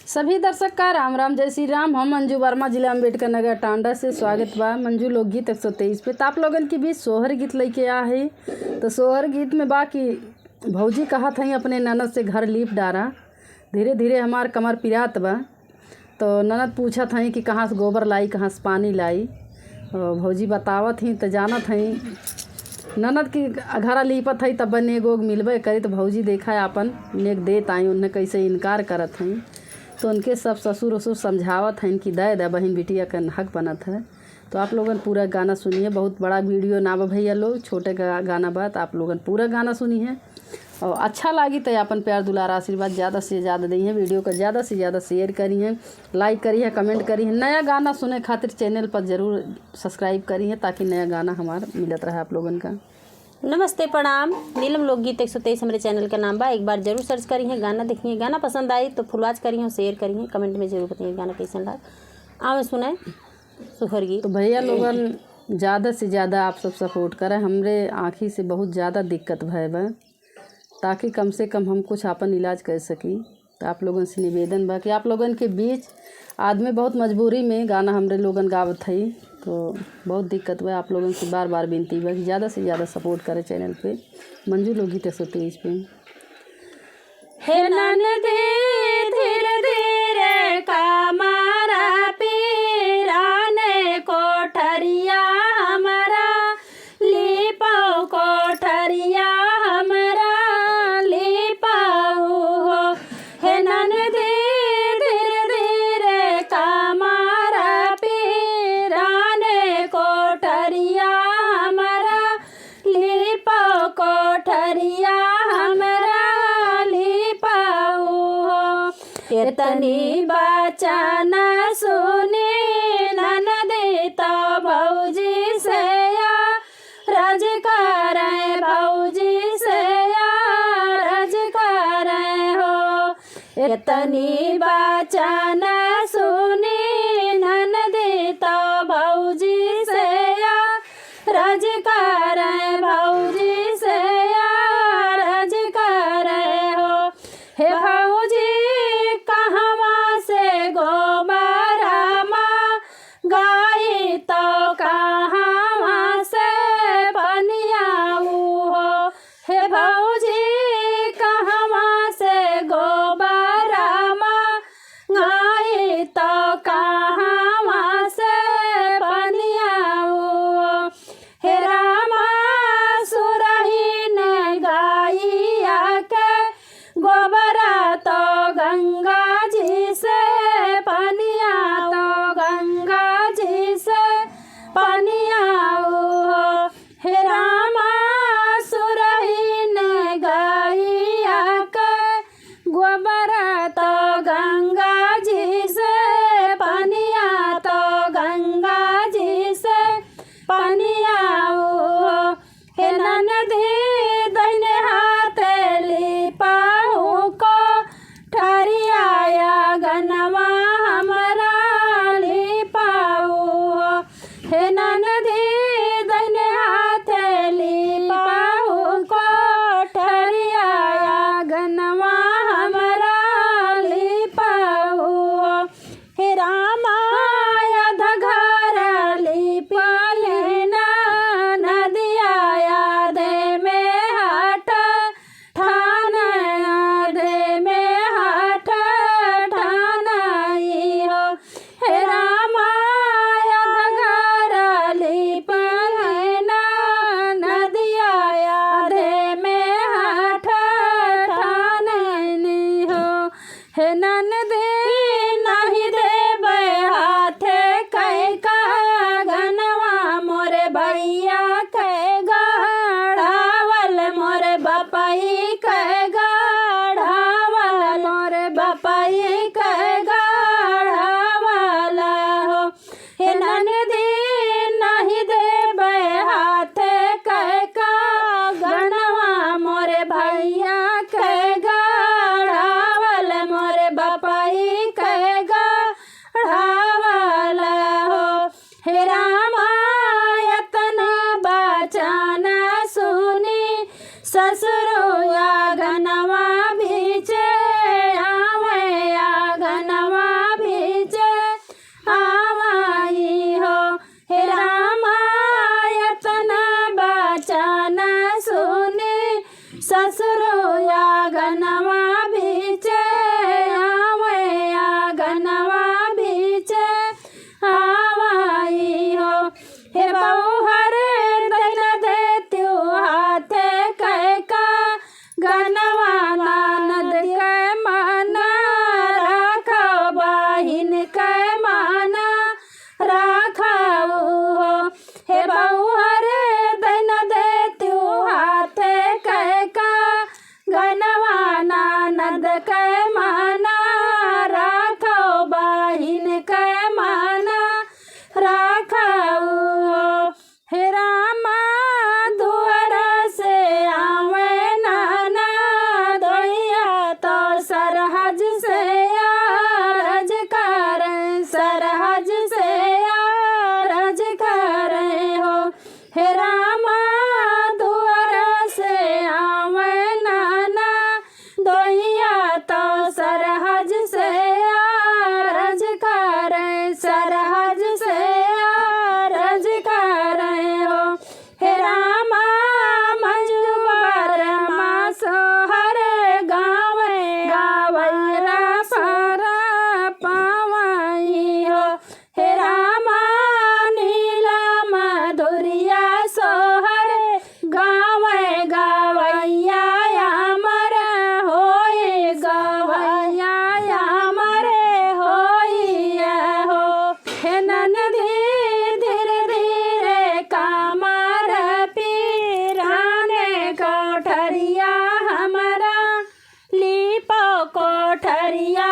सभी दर्शक का राम राम जय श्री राम। हम मंजू वर्मा, जिला अम्बेडकर नगर टांडा से स्वागत बा मंजू लोकगीत 123 पे। तो आप लोगन के बीच सोहर गीत लेके आ है। तो सोहर गीत में बा कि भौजी कहत हई अपने ननद से घर लीप डारा, धीरे धीरे हमार कमर पिरात बा। तो ननद पूछत हई कि कहाँ से गोबर लाई, कहाँ से पानी लाई। भौजी बतावत हई तो जानत हई ननद की घरा लीपत हई तब नेगोग मिलबे करी। तो भौजी देखा है अपन नेग देत आई, उन्हें कैसे इनकार करत हई। तो उनके सब ससुर वसुर समझावत हैं कि दे बहन बिटिया का हक बनत है। तो आप लोगन पूरा गाना सुनिए। बहुत बड़ा वीडियो ना बा भैया लोग, छोटे गाना बा। तो आप लोगन पूरा गाना सुनिए और अच्छा लगी तो अपन प्यार दुलार आशीर्वाद ज़्यादा से ज़्यादा दी है। वीडियो को ज़्यादा से ज़्यादा शेयर करिए, लाइक करिए, कमेंट करिए। नया गाना सुने खातिर चैनल पर ज़रूर सब्सक्राइब करिए ताकि नया गाना हमारा मिलत रहे आप लोगन का। नमस्ते प्रणाम। नीलम लोकगीत 123 हमारे चैनल का नाम बा। एक बार जरूर सर्च करिए, गाना देखिए। गाना पसंद आई तो फुलवाज करिए, शेयर करिए, कमेंट में जरूर बताइए गाना कैसा लगा। आओ सुनाए सोहर गीत। तो भैया लोगन ज़्यादा से ज़्यादा आप सब सपोर्ट करें। हमरे आँखी से बहुत ज़्यादा दिक्कत भय बा, ताकि कम से कम हम कुछ अपन इलाज कर सकी। तो आप लोगन से निवेदन बा कि आप लोगन के बीच आदमी बहुत मजबूरी में गाना हमरे लोगन गावत हई। तो बहुत दिक्कत बा। आप लोगन से बार बार विनती बा कि ज़्यादा से ज़्यादा सपोर्ट करें चैनल पे मंजू लोकगीत 123 पे। हे ननदे धीरे धीरे कमारा पीराने कोठरिया हमारा लीपाओ, कोठरिया हमारा लीपाओ हो। हे ननदे धीरे धीरे कमारा पीराने कोठरिया हमारा लीपाओ, कोठरिया हमारा इतनी बचन सुनी ननदी तो भौजी से रज करे, भौजी से रज करे हो। इतनी बचन सुनी ननदी तो भौजी से रज करे, भौजी से रज करे हो। हे भौजी गाई तो कहाँ से बनियाऊ हो। हे भौजी कहाँ से गोबरमा गाई तो कहाँ से बनियाऊ हो। हे रामा सुरही ने गाइया के गोबरा तो गंगा जी से पनिया, तो गंगा जी से पनियाऊ हो। हे रामा सुरही ने गाइया के गोबरा तो गंगा जी से पनिया, तो गंगा जी से पनियाऊ हो। हे ननदी दाहिने हाथ लिपाऊ को ठरियाया गनवा हमारा लिपाऊ हो। हे ननदी दाहिने हाथ लिपाऊ को ठरियाया गनवा हमारा लिपाऊ हो। हे रामा घर लिपलेना नदिया यादे में हट ठाना, यादे में हट ठानाई हो। हे रामा घर लिपलेना नदिया यादे में हट ठानाई हो। हे ननदे नहीं देबे हाथे कह का गनवा मोरे भैया कह गाढ़ावल, मोरे बपाई कह गाढ़ावल, मोरे बपाई कह गाढ़ावल हो। हे ननदी नहीं देबे हाथे कह का गनवा मोरे भैया कह गाढ़ावल, मोरे बपाई सरहज से अरज करें, सरहज से अरज करें हो। हे रामा दुआर से आवे नाना दोइया तो सरहज से अरज करें, सरहज से अरज करें हो। हे रामा मंजू वर्मा सोहर गावे गावैरा सारा पावई हो। हे रामा नीला मधुरिया सोहर गावे गावैया अमर होए, गवैया अमर होई हो। हे ननदी धीरे धीरे कामर पीराने कोठरिया हमारा लीपो कोठरिया